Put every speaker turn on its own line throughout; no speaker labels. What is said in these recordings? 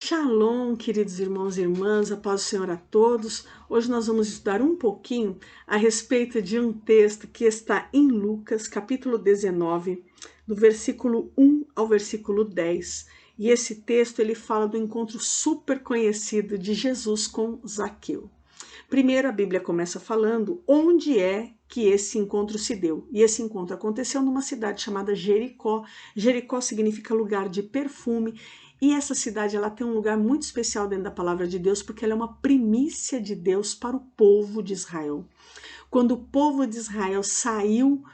Shalom, queridos irmãos e irmãs, a paz do Senhor a todos. Hoje nós vamos estudar um pouquinho a respeito de um texto que está em Lucas, capítulo 19, do versículo 1 ao versículo 10. E esse texto ele fala do encontro super conhecido de Jesus com Zaqueu. Primeiro a Bíblia começa falando onde é que esse encontro se deu. E esse encontro aconteceu numa cidade chamada Jericó. Jericó significa lugar de perfume. E essa cidade ela tem um lugar muito especial dentro da palavra de Deus, porque ela é uma primícia de Deus para o povo de Israel. Quando o povo de Israel saiu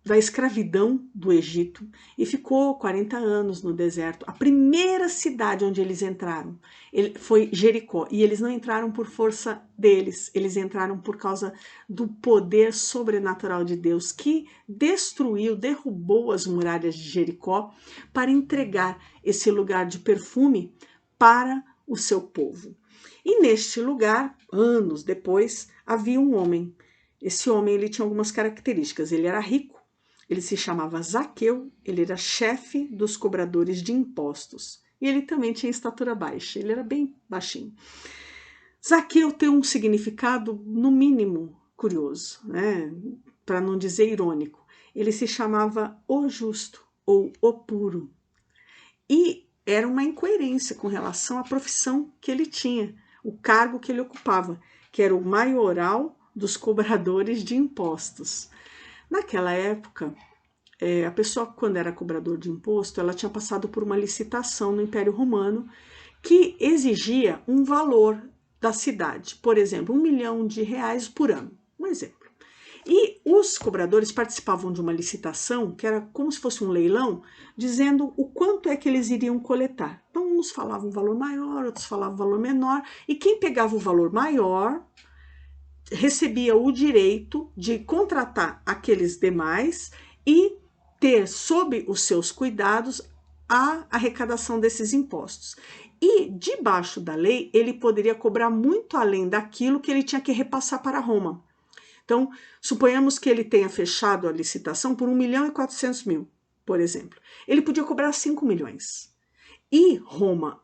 da escravidão do Egito e ficou 40 anos no deserto, a primeira cidade onde eles entraram foi Jericó. E eles não entraram por força deles, eles entraram por causa do poder sobrenatural de Deus, que derrubou as muralhas de Jericó para entregar esse lugar de perfume para o seu povo. E neste lugar, anos depois, havia um homem. Esse homem ele tinha algumas características. Ele era rico, ele se chamava Zaqueu, ele era chefe dos cobradores de impostos. E ele também tinha estatura baixa, ele era bem baixinho. Zaqueu tem um significado, no mínimo, curioso, né? Para não dizer irônico. Ele se chamava o justo ou o puro. E era uma incoerência com relação à profissão que ele tinha, o cargo que ele ocupava, que era o maioral dos cobradores de impostos. Naquela época, a pessoa, quando era cobrador de imposto, ela tinha passado por uma licitação no Império Romano que exigia um valor da cidade, por exemplo, R$1 milhão por ano, um exemplo. E os cobradores participavam de uma licitação, que era como se fosse um leilão, dizendo o quanto é que eles iriam coletar. Então, uns falavam um valor maior, outros falavam um valor menor, e quem pegava o valor maior recebia o direito de contratar aqueles demais e ter sob os seus cuidados a arrecadação desses impostos. E debaixo da lei, ele poderia cobrar muito além daquilo que ele tinha que repassar para Roma. Então, suponhamos que ele tenha fechado a licitação por R$1.400.000, por exemplo. Ele podia cobrar 5 milhões. E Roma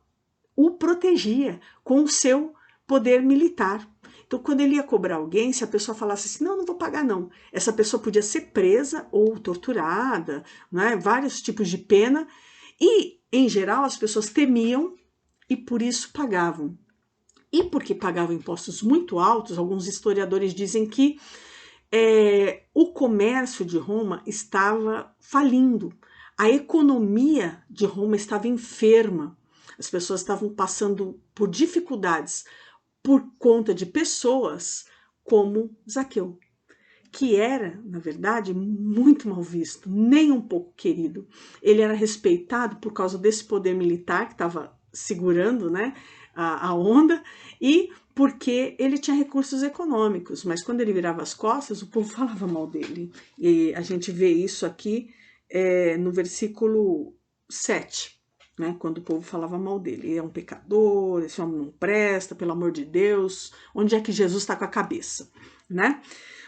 o protegia com o seu poder militar. Então, quando ele ia cobrar alguém, se a pessoa falasse assim, não vou pagar não, essa pessoa podia ser presa ou torturada, né? Vários tipos de pena, e, em geral, as pessoas temiam e por isso pagavam. E porque pagavam impostos muito altos, alguns historiadores dizem que o comércio de Roma estava falindo, a economia de Roma estava enferma, as pessoas estavam passando por dificuldades por conta de pessoas como Zaqueu, que era, na verdade, muito mal visto, nem um pouco querido. Ele era respeitado por causa desse poder militar que estava segurando, né, a onda, e porque ele tinha recursos econômicos, mas quando ele virava as costas, o povo falava mal dele. E a gente vê isso aqui no versículo 7. Né, quando o povo falava mal dele, ele é um pecador, esse homem não presta, pelo amor de Deus, onde é que Jesus está com a cabeça, né?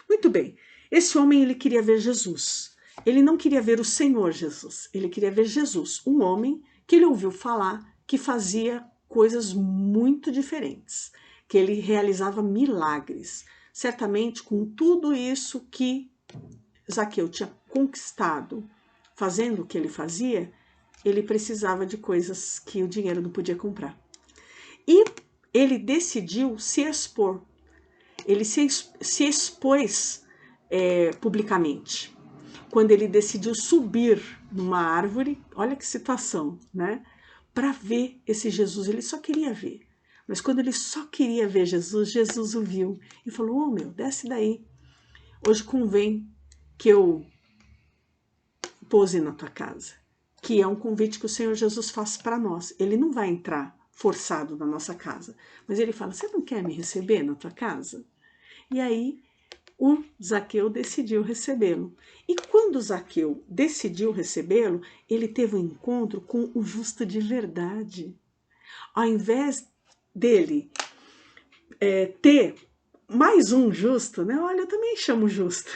Muito bem, esse homem ele queria ver Jesus, ele não queria ver o Senhor Jesus, ele queria ver Jesus, um homem que ele ouviu falar que fazia coisas muito diferentes, que ele realizava milagres, certamente com tudo isso que Zaqueu tinha conquistado, fazendo o que ele fazia, ele precisava de coisas que o dinheiro não podia comprar. E ele decidiu se expor. Ele se expôs publicamente. Quando ele decidiu subir numa árvore, olha que situação, né? Para ver esse Jesus, ele só queria ver. Mas quando ele só queria ver Jesus, Jesus o viu e falou, ô meu, desce daí. Hoje convém que eu pouse na tua casa. Que é um convite que o Senhor Jesus faz para nós. Ele não vai entrar forçado na nossa casa, mas ele fala, você não quer me receber na tua casa? E aí o Zaqueu decidiu recebê-lo. E quando Zaqueu decidiu recebê-lo, ele teve um encontro com o justo de verdade. Ao invés dele ter mais um justo, né? Olha, eu também chamo justo.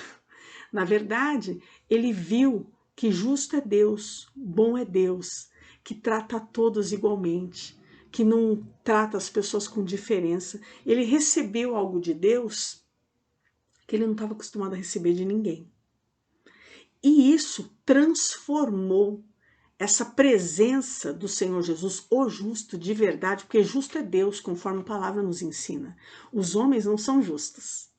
Na verdade, ele viu que justo é Deus, bom é Deus, que trata a todos igualmente, que não trata as pessoas com diferença. Ele recebeu algo de Deus que ele não estava acostumado a receber de ninguém. E isso transformou essa presença do Senhor Jesus, o justo de verdade, porque justo é Deus, conforme a palavra nos ensina. Os homens não são justos.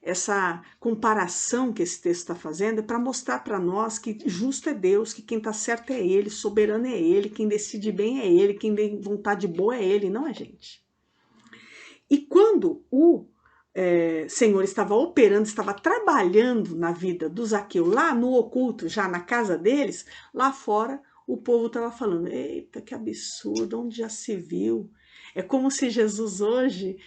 Essa comparação que esse texto está fazendo é para mostrar para nós que justo é Deus, que quem está certo é Ele, soberano é Ele, quem decide bem é Ele, quem tem vontade boa é Ele, não a gente. E quando o Senhor estava operando, estava trabalhando na vida do Zaqueu, lá no oculto, já na casa deles, lá fora o povo estava falando, eita, que absurdo, onde já se viu? É como se Jesus hoje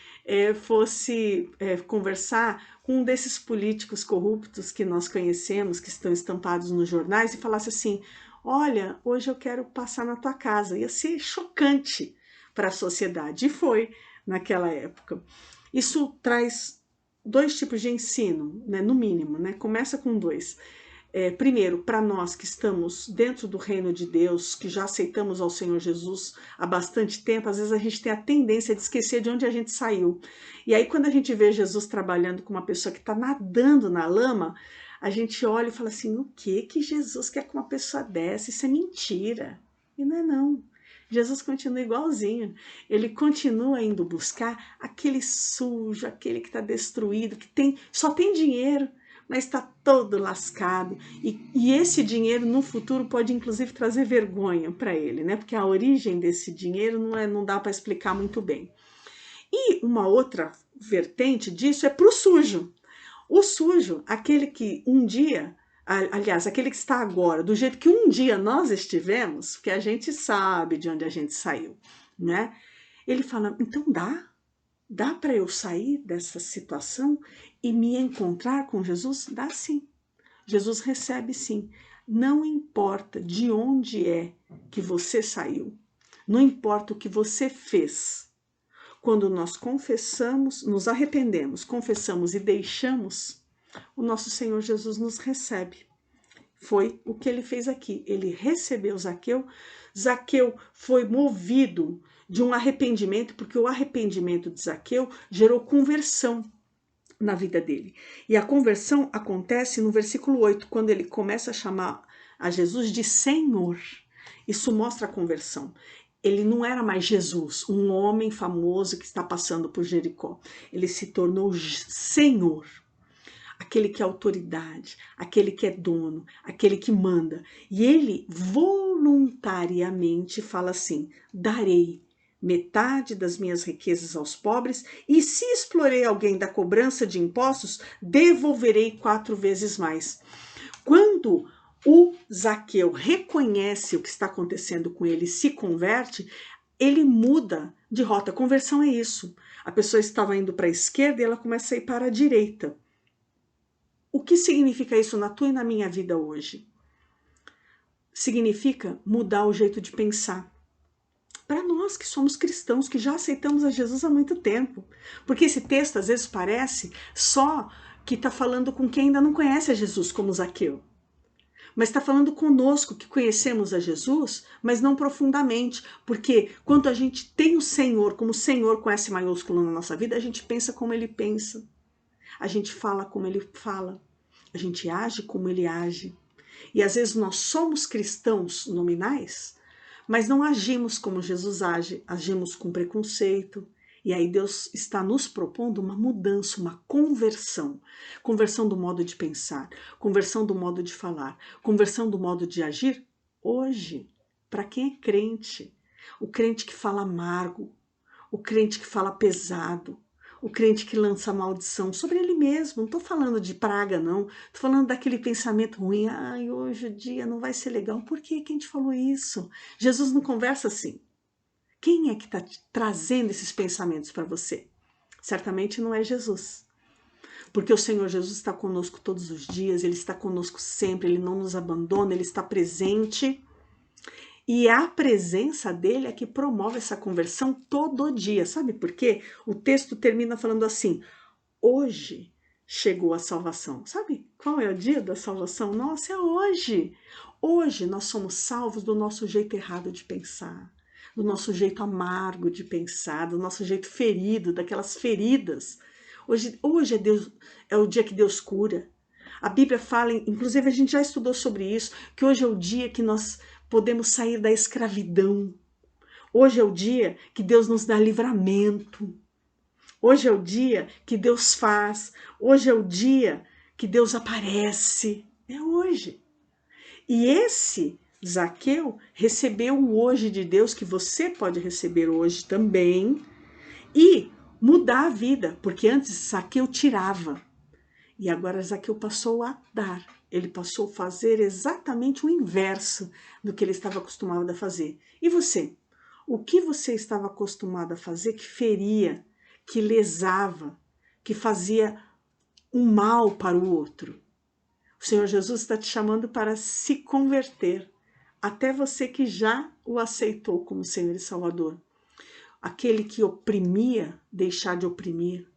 fosse conversar com um desses políticos corruptos que nós conhecemos, que estão estampados nos jornais, e falasse assim, olha, hoje eu quero passar na tua casa. Ia ser chocante para a sociedade, e foi naquela época. Isso traz dois tipos de ensino, né, no mínimo, né? Começa com dois. Primeiro, para nós que estamos dentro do reino de Deus, que já aceitamos ao Senhor Jesus há bastante tempo, às vezes a gente tem a tendência de esquecer de onde a gente saiu. E aí quando a gente vê Jesus trabalhando com uma pessoa que está nadando na lama, a gente olha e fala assim, o que Jesus quer com uma pessoa dessa? Isso é mentira. E não é não. Jesus continua igualzinho, ele continua indo buscar aquele sujo, aquele que está destruído, que só tem dinheiro, mas está todo lascado. E esse dinheiro no futuro pode inclusive trazer vergonha para ele, né? Porque a origem desse dinheiro não dá para explicar muito bem. E uma outra vertente disso é para o sujo. O sujo, aquele que um dia... Aliás, aquele que está agora, do jeito que um dia nós estivemos, porque a gente sabe de onde a gente saiu, né? Ele fala, então dá para eu sair dessa situação e me encontrar com Jesus? Dá sim. Jesus recebe sim. Não importa de onde é que você saiu, não importa o que você fez. Quando nós confessamos, nos arrependemos, confessamos e deixamos, o nosso Senhor Jesus nos recebe. Foi o que ele fez aqui. Ele recebeu Zaqueu. Zaqueu foi movido de um arrependimento, porque o arrependimento de Zaqueu gerou conversão na vida dele. E a conversão acontece no versículo 8, quando ele começa a chamar a Jesus de Senhor. Isso mostra a conversão. Ele não era mais Jesus, um homem famoso que está passando por Jericó. Ele se tornou Senhor. Aquele que é autoridade, aquele que é dono, aquele que manda. E ele voluntariamente fala assim, darei metade das minhas riquezas aos pobres e se explorei alguém da cobrança de impostos, devolverei 4 vezes mais. Quando o Zaqueu reconhece o que está acontecendo com ele e se converte, ele muda de rota. Conversão é isso. A pessoa estava indo para a esquerda e ela começa a ir para a direita. O que significa isso na tua e na minha vida hoje? Significa mudar o jeito de pensar. Para nós que somos cristãos, que já aceitamos a Jesus há muito tempo. Porque esse texto às vezes parece só que está falando com quem ainda não conhece a Jesus, como Zaqueu. Mas está falando conosco que conhecemos a Jesus, mas não profundamente. Porque quando a gente tem o Senhor como Senhor com S maiúsculo na nossa vida, a gente pensa como Ele pensa. A gente fala como ele fala, a gente age como ele age. E às vezes nós somos cristãos nominais, mas não agimos como Jesus age, agimos com preconceito. E aí Deus está nos propondo uma mudança, uma conversão. Conversão do modo de pensar, conversão do modo de falar, conversão do modo de agir hoje. Para quem é crente, o crente que fala amargo, o crente que fala pesado, o crente que lança maldição sobre ele mesmo. Não estou falando de praga, não. Estou falando daquele pensamento ruim. Ai, hoje o dia não vai ser legal. Por que quem te falou isso? Jesus não conversa assim. Quem é que está trazendo esses pensamentos para você? Certamente não é Jesus. Porque o Senhor Jesus está conosco todos os dias, Ele está conosco sempre, Ele não nos abandona, Ele está presente. E a presença dele é que promove essa conversão todo dia. Sabe por quê? O texto termina falando assim, hoje chegou a salvação. Sabe qual é o dia da salvação? Nossa, é hoje. Hoje nós somos salvos do nosso jeito errado de pensar, do nosso jeito amargo de pensar, do nosso jeito ferido, daquelas feridas. Hoje é o dia que Deus cura. A Bíblia fala, inclusive a gente já estudou sobre isso, que hoje é o dia que nós podemos sair da escravidão. Hoje é o dia que Deus nos dá livramento. Hoje é o dia que Deus faz. Hoje é o dia que Deus aparece. É hoje. E esse Zaqueu recebeu o hoje de Deus, que você pode receber hoje também, e mudar a vida, porque antes Zaqueu tirava. E agora Zaqueu passou a dar. Ele passou a fazer exatamente o inverso do que ele estava acostumado a fazer. E você? O que você estava acostumado a fazer que feria, que lesava, que fazia um mal para o outro? O Senhor Jesus está te chamando para se converter. Até você que já o aceitou como Senhor e Salvador. Aquele que oprimia, deixar de oprimir.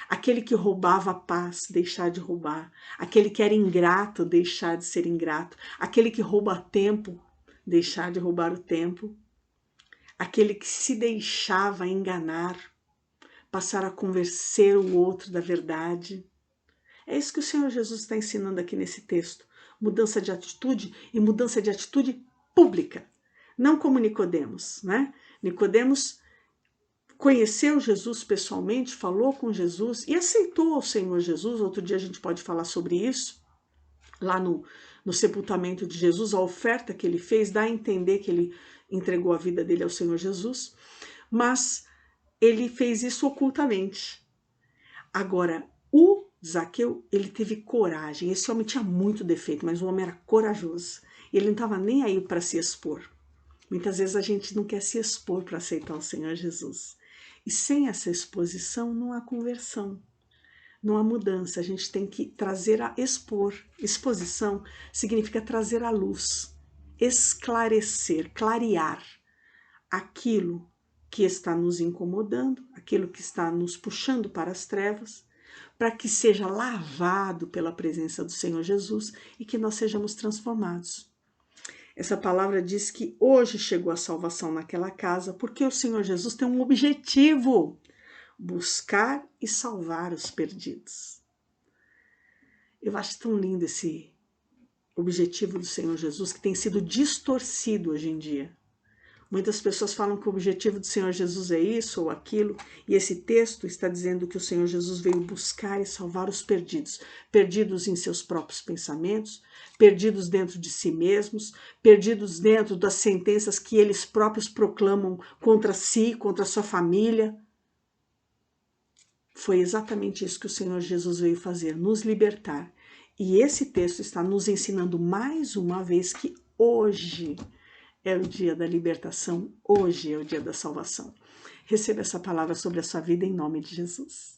Aquele que roubava a paz, deixar de roubar. Aquele que era ingrato, deixar de ser ingrato. Aquele que rouba tempo, deixar de roubar o tempo. Aquele que se deixava enganar, passar a convencer o outro da verdade. É isso que o Senhor Jesus está ensinando aqui nesse texto. Mudança de atitude e mudança de atitude pública. Não como Nicodemos, né? Nicodemos conheceu Jesus pessoalmente, falou com Jesus e aceitou o Senhor Jesus. Outro dia a gente pode falar sobre isso. Lá no sepultamento de Jesus, a oferta que ele fez dá a entender que ele entregou a vida dele ao Senhor Jesus, mas ele fez isso ocultamente. Agora, o Zaqueu, ele teve coragem. Esse homem tinha muito defeito, mas o homem era corajoso. Ele não estava nem aí para se expor. Muitas vezes a gente não quer se expor para aceitar o Senhor Jesus. E sem essa exposição não há conversão. Não há mudança, a gente tem que trazer a expor. Exposição significa trazer à luz, esclarecer, clarear aquilo que está nos incomodando, aquilo que está nos puxando para as trevas, para que seja lavado pela presença do Senhor Jesus e que nós sejamos transformados. Essa palavra diz que hoje chegou a salvação naquela casa, porque o Senhor Jesus tem um objetivo: buscar e salvar os perdidos. Eu acho tão lindo esse objetivo do Senhor Jesus, que tem sido distorcido hoje em dia. Muitas pessoas falam que o objetivo do Senhor Jesus é isso ou aquilo, e esse texto está dizendo que o Senhor Jesus veio buscar e salvar os perdidos, perdidos em seus próprios pensamentos, perdidos dentro de si mesmos, perdidos dentro das sentenças que eles próprios proclamam contra si, contra a sua família. Foi exatamente isso que o Senhor Jesus veio fazer, nos libertar. E esse texto está nos ensinando mais uma vez que hoje é o dia da libertação, hoje é o dia da salvação. Receba essa palavra sobre a sua vida em nome de Jesus.